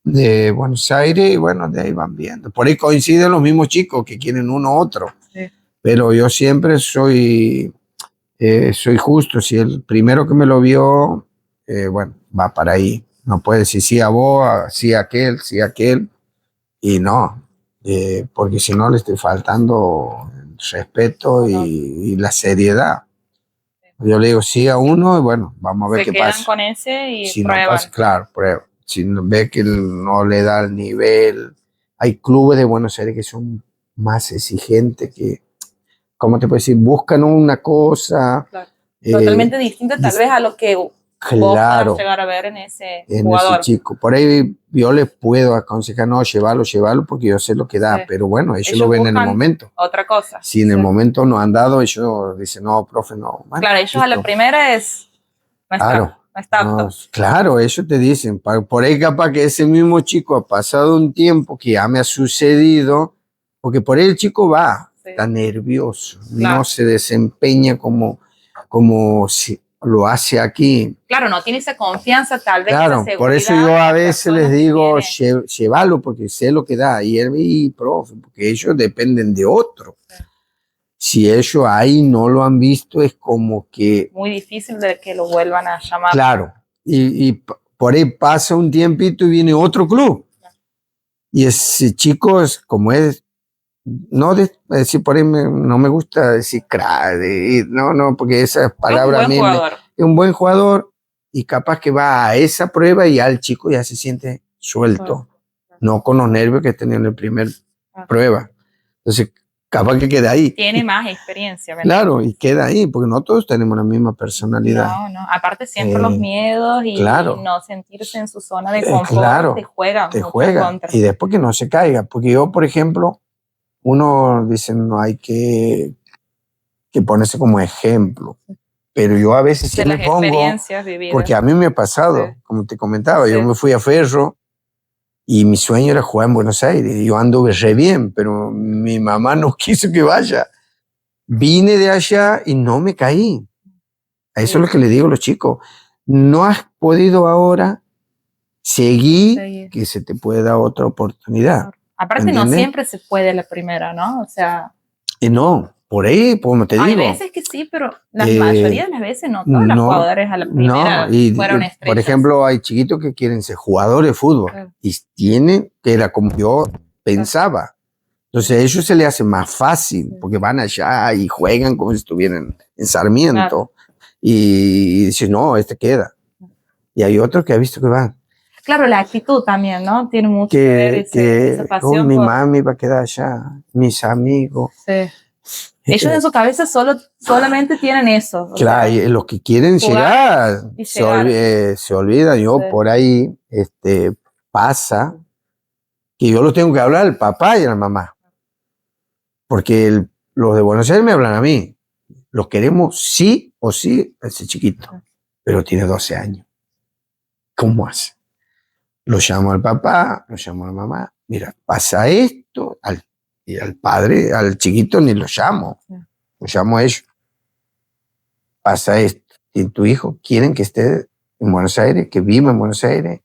de Buenos Aires y bueno, de ahí van viendo. Por ahí coinciden los mismos chicos que quieren uno u otro. Sí. Pero yo siempre soy justo. Si el primero que me lo vio, bueno, va para ahí. No puede decir sí a vos, sí a aquel, sí a aquel. Y no, porque si no le estoy faltando el respeto y la seriedad. Yo le digo sí a uno y bueno, vamos a ver qué pasa. Se quedan con ese y si prueban. No pasa, claro, prueba. Si ve que no le da el nivel, hay clubes de Buenos Aires que son más exigentes que ¿cómo te puedo decir? Buscan una cosa. Claro. Totalmente distinta tal vez a lo que vos puedas Claro, llegar a ver en ese en ese jugador. chico. Por ahí yo les puedo aconsejar, no, llévalo, porque yo sé lo que da. Sí. Pero bueno, ellos Ellos lo ven en el buscan momento. otra cosa. Si en el Sí. momento no han dado, ellos dicen, no, profe, no. Bueno, Claro, ellos a la listo. primera es, no está, Claro. no está apto. No, claro, ellos te dicen. Por ahí capaz que ese mismo chico ha pasado un tiempo que ya me ha sucedido, porque por ahí el chico va, Sí. está nervioso, Claro. no se desempeña como si lo hace aquí. Claro, no tiene esa confianza, tal vez Claro, esa por eso seguridad yo en a las veces les personas que digo, tiene. llévalo porque sé lo que da. Y él, y profe, porque ellos dependen de otro. Sí. Si ellos ahí no lo han visto, es como que... Muy difícil de que lo vuelvan a llamar. Claro, y por ahí pasa un tiempito y viene otro club. Y ese chico es como es, no decir por ahí no me gusta decir crack, no, porque esa palabra Es un a buen mí jugador. es un buen jugador y capaz que va a esa prueba y ya el chico ya se siente suelto, no con los nervios que tenía en la primera prueba. Entonces, capaz que queda ahí. Tiene más experiencia, ¿verdad? Claro, y queda ahí, porque no todos tenemos la misma personalidad. No, aparte siempre los miedos y claro. no sentirse en su zona de confort Claro, te juegan. te juega. Y después que no se caiga, porque yo, por ejemplo, uno dice no hay que ponerse como ejemplo, pero yo a veces sí me pongo, porque a mí me ha pasado, como te comentaba, yo me fui a Ferro y mi sueño era jugar en Buenos Aires, y yo anduve re bien, pero mi mamá no quiso que vaya. Vine de allá y no me caí. A eso es lo que le digo a los chicos. No has podido ahora, seguí, que se te puede dar otra oportunidad. Aparte ¿entiendes? No siempre se puede la primera, ¿no? O sea... no, por ahí, como te digo. Hay veces que sí, pero la mayoría de las veces no. Todos los jugadores a la primera fueron estrellas. Por ejemplo, hay chiquitos que quieren ser jugadores de fútbol y tienen, que era como yo pensaba. Entonces a ellos se les hace más fácil porque van allá y juegan como si estuvieran en Sarmiento y dicen, no, este queda. Y hay otros que he visto que van. Claro, la actitud también, ¿no? Tiene mucho que ver esa pasión. Mi mami va a quedar allá, mis amigos. Sí. Ellos en su cabeza solamente tienen eso. Claro, y los que quieren llegar se olvidan. Yo por ahí pasa que yo los tengo que hablar al papá y a la mamá. Porque los de Buenos Aires me hablan a mí. Los queremos sí o sí, ese chiquito. Pero tiene 12 años. ¿Cómo hace? Lo llamo al papá, lo llamo a la mamá. Mira, pasa esto. Y al padre, al chiquito ni lo llamo. Lo llamo a ellos. Pasa esto. Y tu hijo quieren que esté en Buenos Aires, que viva en Buenos Aires.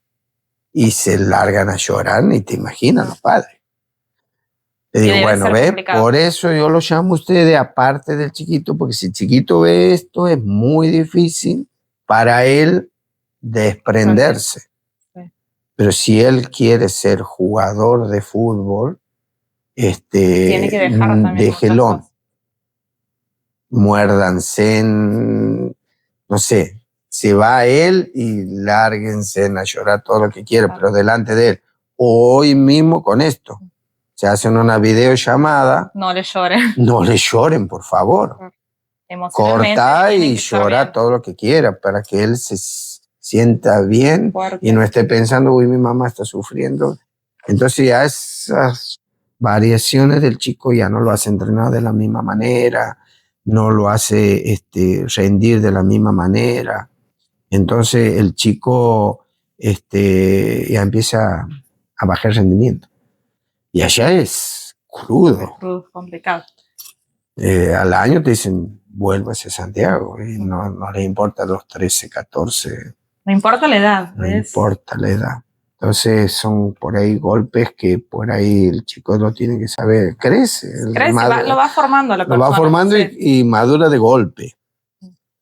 Y se largan a llorar, ni te imaginas los padres. Le digo, bueno, ve, por eso yo lo llamo a ustedes aparte del chiquito, porque si el chiquito ve esto, es muy difícil para él desprenderse. Pero si él quiere ser jugador de fútbol, tiene que dejar también déjelo. Muérdanse, no sé, se va él y lárguense a llorar todo lo que quieran, pero delante de él. Hoy mismo con esto. Se hacen una videollamada. No le lloren. No le lloren, por favor. Corta y llora todo lo que quiera para que él se sienta bien y no esté pensando, uy, mi mamá está sufriendo. Entonces ya esas variaciones del chico ya no lo hace entrenar de la misma manera, no lo hace rendir de la misma manera. Entonces el chico ya empieza a bajar el rendimiento. Y allá es crudo. Crudo, complicado. Al año te dicen, vuélvase a Santiago. Y no les importa los 13, 14. No importa la edad. No importa la edad. Entonces son por ahí golpes que por ahí el chico lo tiene que saber. Crece, lo va formando la persona. Lo va formando y madura de golpe.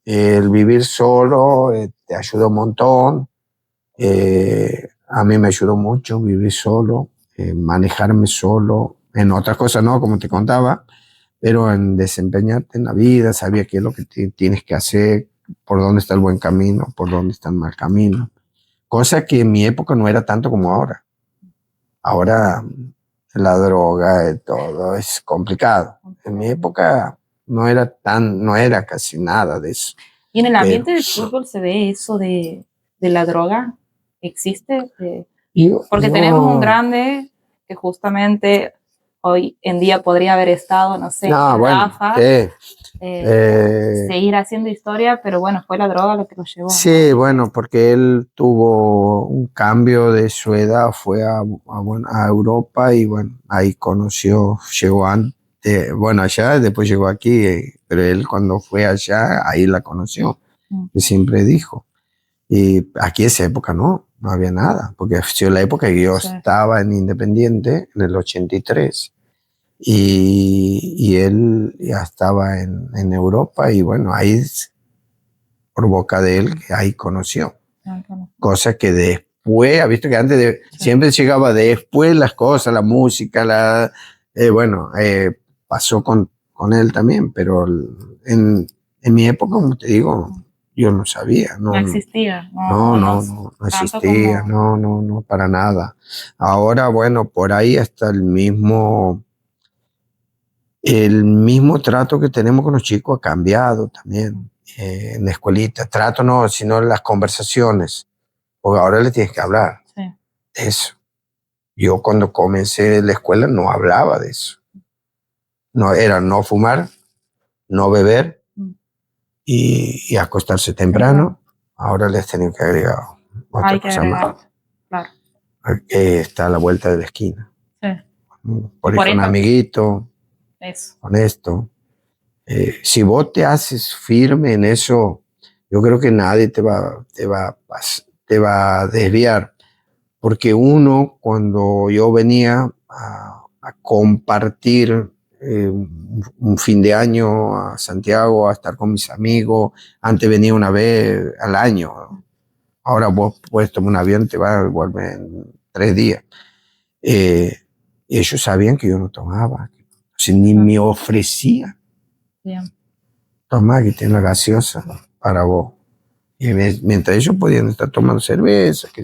El vivir solo te ayuda un montón. A mí me ayudó mucho vivir solo. Manejarme solo, en otras cosas no, como te contaba, pero en desempeñarte en la vida, sabía qué es lo que tienes que hacer, por dónde está el buen camino, por dónde está el mal camino, cosa que en mi época no era tanto como ahora. Ahora la droga, todo es complicado. En mi época no era casi nada de eso. ¿Y en el ambiente del fútbol se ve eso de la droga? ¿Existe? Porque tenemos un grande que justamente hoy en día podría haber estado, no sé, en Rafa, seguir haciendo historia, pero bueno, fue la droga lo que lo llevó. Sí, ¿no? Bueno, porque él tuvo un cambio de su edad, fue a Europa y bueno, ahí llegó antes, bueno, allá, después llegó aquí, pero él cuando fue allá, ahí la conoció, siempre dijo. Y aquí esa época no había nada, porque fue la época que yo estaba en Independiente, en el 83, y él ya estaba en Europa, y bueno, ahí, por boca de él, ahí conoció. Cosa que después, ha visto que antes siempre llegaba después las cosas, la música, pasó con él también, pero en mi época, como te digo, yo no sabía. No existía. No existía, no, para nada. Ahora, bueno, por ahí hasta el mismo trato que tenemos con los chicos ha cambiado también. En la escuelita, trato no, sino las conversaciones, porque ahora le tienes que hablar de eso. Yo cuando comencé la escuela no hablaba de eso. No, era no fumar, no beber y acostarse temprano. Ahora les tengo que agregar otra cosa más. Claro. Está a la vuelta de la esquina. Sí. Por ir con un amiguito, honesto. Si vos te haces firme en eso, yo creo que nadie te va a desviar. Porque uno, cuando yo venía a compartir un fin de año a Santiago, a estar con mis amigos, antes venía una vez al año. Ahora vos puedes tomar un avión, te vas a volver en 3 días. Ellos sabían que yo no tomaba, ni me ofrecía. Bien. Tomá, que tiene la gaseosa para vos. Y mientras ellos podían estar tomando cerveza, que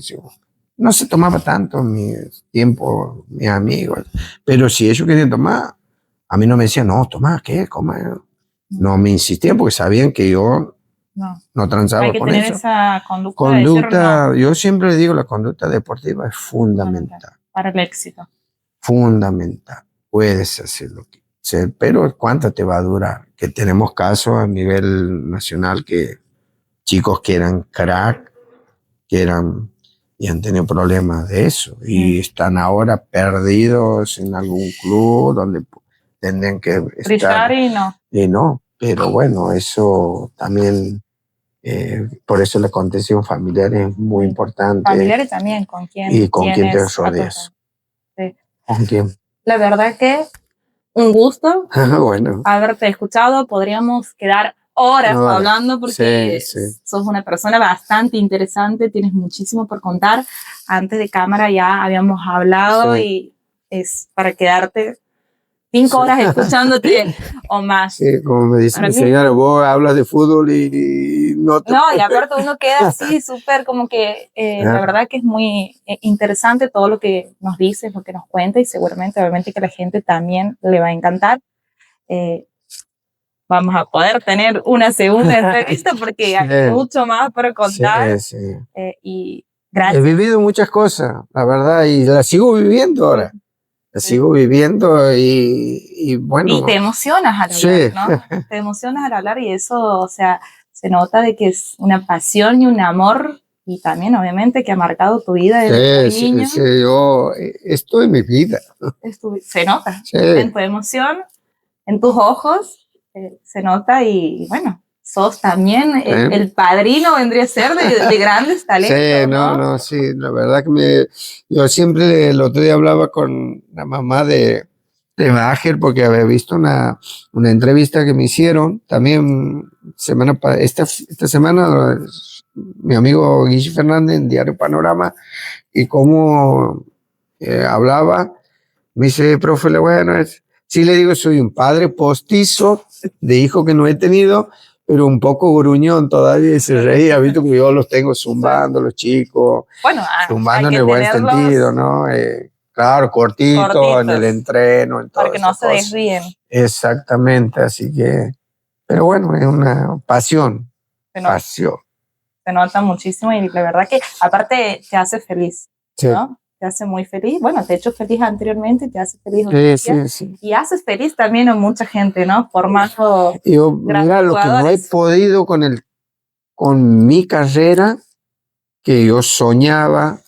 no se tomaba tanto en mi tiempo, mis amigos, pero si ellos querían tomar, a mí no me decían, no, tomá, ¿qué? Comer. No me insistían porque sabían que yo no transaba con eso. Hay que tener esa conducta. Yo siempre le digo, la conducta deportiva es fundamental. Para el éxito. Fundamental. Puedes hacer lo que sea, pero ¿cuánto te va a durar? Que tenemos casos a nivel nacional que chicos que eran crack, y han tenido problemas de eso, y están ahora perdidos en algún club donde tendrían que estar. Y no, pero bueno, eso también, por eso la contención familiar es muy importante. Familiares también, con quién. Y con quién te rodeas. Sí. ¿Con quién? La verdad que un gusto bueno. haberte escuchado, podríamos quedar horas hablando porque sos una persona bastante interesante, tienes muchísimo por contar. Antes de cámara ya habíamos hablado y es para quedarte 5 horas escuchándote o más. Sí, como me dice mi señora, vos hablas de fútbol y no te... No, y aparte uno queda así súper como que la verdad que es muy interesante todo lo que nos dices, lo que nos cuenta, y seguramente obviamente que a la gente también le va a encantar. Vamos a poder tener una segunda entrevista porque hay mucho más para contar. Y gracias. He vivido muchas cosas, la verdad, y las sigo viviendo ahora. Las sigo viviendo y bueno. Y te emocionas al hablar, ¿no? Te emocionas al hablar, y eso, o sea, se nota de que es una pasión y un amor, y también obviamente que ha marcado tu vida desde niño. Esto es mi vida. Se nota en tu emoción, en tus ojos. Se nota, y bueno, sos también el padrino, vendría a ser de grandes talentos. Sí, la verdad que yo siempre, el otro día hablaba con la mamá de Maher, porque había visto una entrevista que me hicieron también esta semana, mi amigo Guille Fernández en Diario Panorama, y cómo hablaba, me dice, profe, bueno, sí, le digo, soy un padre postizo de hijo que no he tenido, pero un poco gruñón todavía, y se reía, ¿viste? Porque yo los tengo zumbando, los chicos, zumbando en el buen sentido, ¿no? Claro, cortitos, en el entreno, en todo. para que no se desvíen. Exactamente, así que Pero bueno, es una pasión, pasión. Se nota muchísimo y la verdad que aparte te hace feliz, Sí. ¿no? Te hace muy feliz. Bueno, te he hecho feliz anteriormente, te hace feliz hoy en día. Sí. Y haces feliz también a mucha gente, ¿no? Formando mira, lo que no he podido con mi carrera, que yo soñaba,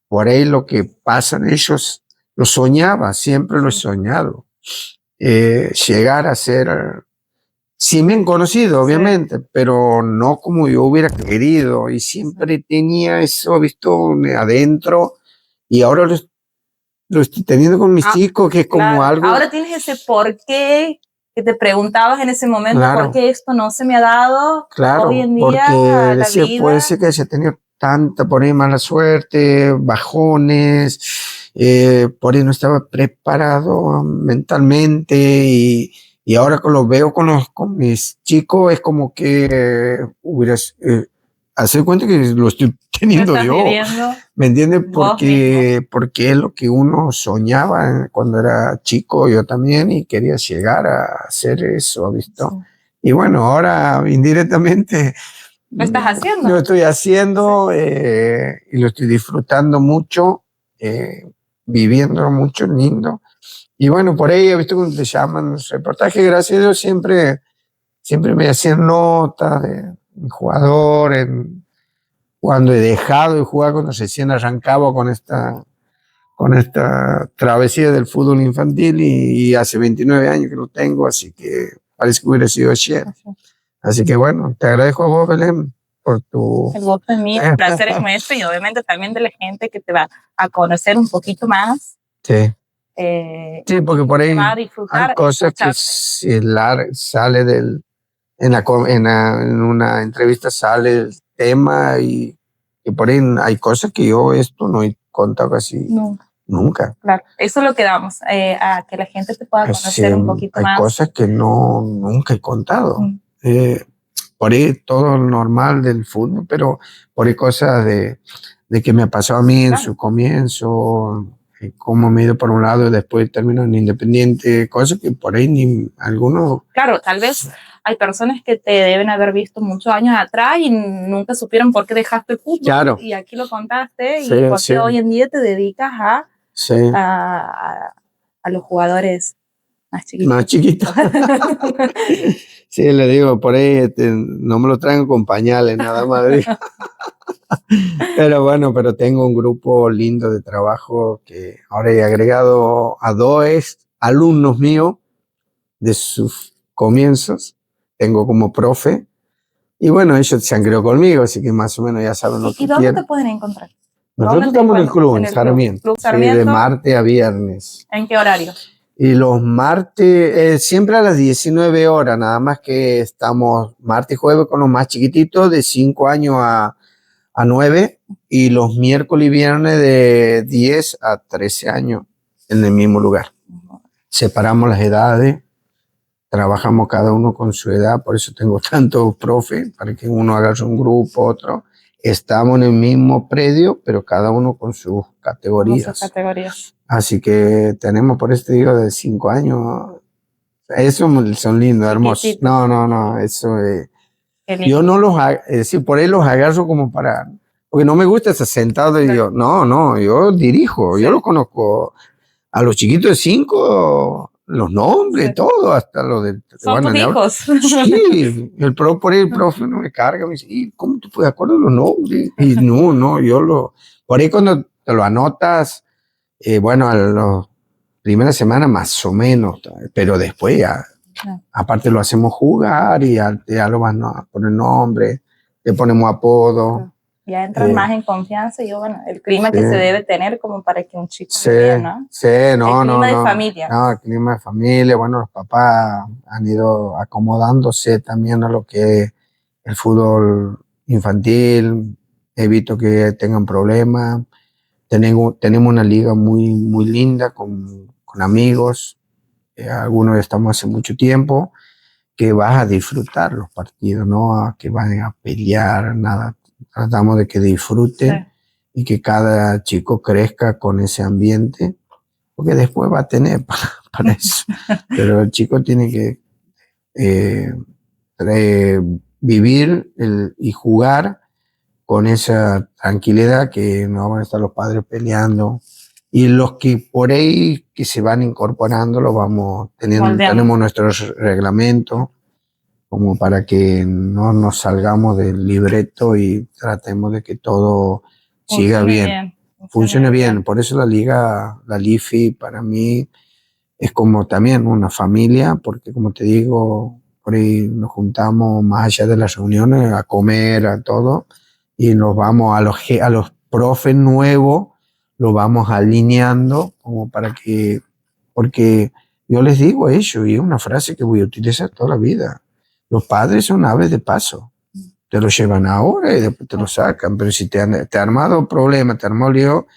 por ahí lo que pasan ellos, lo soñaba, siempre lo he soñado. Llegar a ser, sí me han conocido, obviamente, pero no como yo hubiera querido, y siempre tenía eso visto adentro, y ahora lo estoy teniendo con mis chicos, que es como algo... Ahora tienes ese porqué que te preguntabas en ese momento, ¿por qué esto no se me ha dado? Claro, hoy en día, porque decía, puede ser que haya tenido tanta, por ahí mala suerte, bajones, por ahí no estaba preparado mentalmente, y ahora que lo veo con mis chicos es como que hubieras, hacer cuenta que lo estoy teniendo yo, ¿me entiendes? Porque es lo que uno soñaba cuando era chico, yo también, y quería llegar a hacer eso, ¿visto? Sí. Y bueno, ahora indirectamente lo estás haciendo. Lo estoy haciendo, y lo estoy disfrutando mucho, viviendo mucho, lindo. Y bueno, por ahí he visto que te llaman los reportajes, gracias a Dios siempre me hacían notas de jugador, cuando he dejado de jugar, cuando recién arrancaba con esta travesía del fútbol infantil, y hace 29 años que lo tengo, así que parece que hubiera sido ayer. Así que bueno, te agradezco a vos, Belén, por tu... El gusto es mío, el placer es nuestro, y obviamente también de la gente que te va a conocer un poquito más. Sí. Sí, porque por ahí hay cosas que sale en una entrevista sale el tema, y por ahí hay cosas que yo esto no he contado casi nunca. Claro, eso es lo que damos, a que la gente te pueda conocer un poquito más. Hay cosas que nunca he contado. Por ahí todo normal del fútbol, pero por ahí cosas de que me pasó a mí en su comienzo, cómo me he ido por un lado y después termino en Independiente, cosas que por ahí ni algunos... Claro, tal vez hay personas que te deben haber visto muchos años atrás y nunca supieron por qué dejaste el fútbol. Claro. Y aquí lo contaste, y por qué hoy en día te dedicas a los jugadores más chiquitos. Más chiquitos. Sí, le digo, por ahí no me lo traigo con pañales, nada más. Pero bueno, pero tengo un grupo lindo de trabajo que ahora he agregado a 2 alumnos míos de sus comienzos. Tengo como profe. Y bueno, ellos se han creado conmigo, así que más o menos ya saben lo que quieren. ¿Y dónde te pueden encontrar? Nosotros estamos en el club, en Sarmiento. Club Sarmiento. Sí, de martes a viernes. ¿En qué horario? Y los martes, siempre a las 19 horas, nada más que estamos martes y jueves con los más chiquititos, de 5 años a 9, y los miércoles y viernes de 10 a 13 años en el mismo lugar. Separamos las edades, trabajamos cada uno con su edad, por eso tengo tantos profes, para que uno agarre un grupo, otro. Estamos en el mismo predio, pero cada uno con sus categorías. Así que tenemos, por este digo, de 5 años. Esos son lindos, hermosos. No, eso es... Yo no los, sí, por ahí los agarro como para... Porque no me gusta estar sentado y yo, no, yo dirijo, yo los conozco a los chiquitos de 5, los nombres, todo, hasta los de... Son tus hijos. Sí, por ahí el profe no me carga, me dice, ¿y cómo te puedes acordar los nombres? Y no, por ahí cuando te lo anotas, bueno, a la primera semana más o menos, pero después ya, aparte lo hacemos jugar, y ya lo van a poner nombre, le ponemos apodo. Ya entran más en confianza, y bueno, el clima que se debe tener como para que un chico vea, ¿no? Sí, el clima de familia. No, el clima de familia, bueno, los papás han ido acomodándose también a lo que es el fútbol infantil, evito que tengan problemas. Tenemos una liga muy, muy linda con amigos, algunos estamos hace mucho tiempo, que vas a disfrutar los partidos, no a que van a pelear, nada. Tratamos de que disfruten y que cada chico crezca con ese ambiente, porque después va a tener para eso. Pero el chico tiene que vivir y jugar con esa tranquilidad, que no van a estar los padres peleando. Y los que por ahí que se van incorporando, los vamos teniendo, tenemos nuestros reglamentos, como para que no nos salgamos del libreto y tratemos de que todo siga bien. Funcione bien. Por eso la liga, la LIFI, para mí es como también una familia, porque como te digo, por ahí nos juntamos más allá de las reuniones a comer, a todo, y nos vamos a los profes nuevos, lo vamos alineando como para que, porque yo les digo eso, y es una frase que voy a utilizar toda la vida: los padres son aves de paso, te lo llevan ahora y después te lo sacan, pero si te ha armado problema, te armó lío,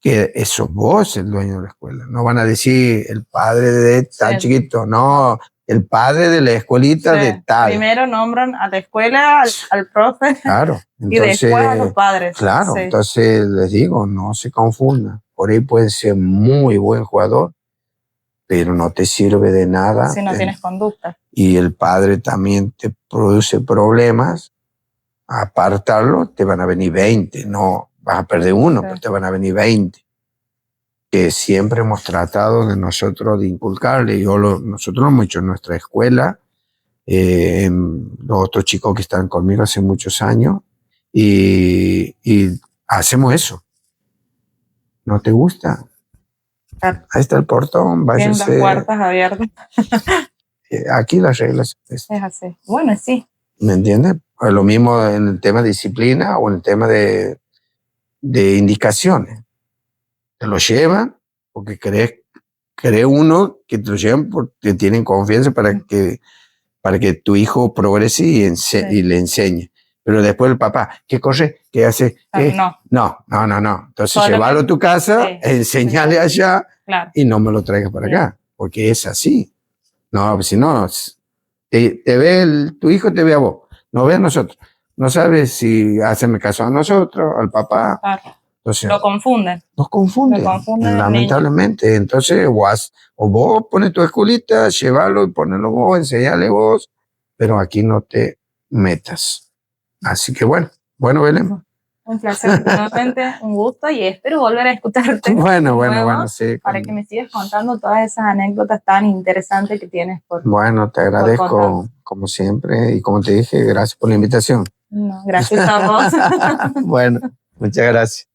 que sos vos el dueño de la escuela. No van a decir el padre de tal chiquito, no, el padre de la escuelita de tal. Primero nombran a la escuela, al profe. Claro. Entonces, y después a los padres. Claro, entonces les digo, no se confundan. Por ahí puede ser muy buen jugador, pero no te sirve de nada. Si no tienes conducta. Y el padre también te produce problemas. A apartarlo, te van a venir 20, no vas a perder uno, pero te van a venir 20. Que siempre hemos tratado de nosotros de inculcarle. Nosotros lo hemos hecho en nuestra escuela, los otros chicos que están conmigo hace muchos años, y hacemos eso. ¿No te gusta? Claro. Ahí está el portón, váyase. Tienen las puertas abiertas. Aquí las reglas. Es así. Bueno, sí. ¿Me entiendes? Lo mismo en el tema de disciplina o en el tema de indicaciones. Te lo llevan porque cree uno que te lo llevan porque tienen confianza para que tu hijo progrese y le enseñe. Pero después el papá, ¿qué corre? ¿Qué hace? ¿Qué? No. Entonces llévalo a tu casa, enseñale allá, claro, y no me lo traigas para acá, porque es así. No, si no, te ve tu hijo te ve a vos, no ve a nosotros. No sabes si hacerme caso a nosotros, al papá. Claro. Entonces, lo confunden. Nos confunden, lamentablemente. Entonces, o vos pones tu escuelita, llévalo y ponelo vos, enseñale vos, pero aquí no te metas. Así que bueno, Belén. Un placer, nuevamente, un gusto, y espero volver a escucharte. Bueno, sí. Para que me sigas contando todas esas anécdotas tan interesantes que tienes. Bueno, te agradezco como siempre, y como te dije, gracias por la invitación. No, gracias a vos. Bueno, muchas gracias.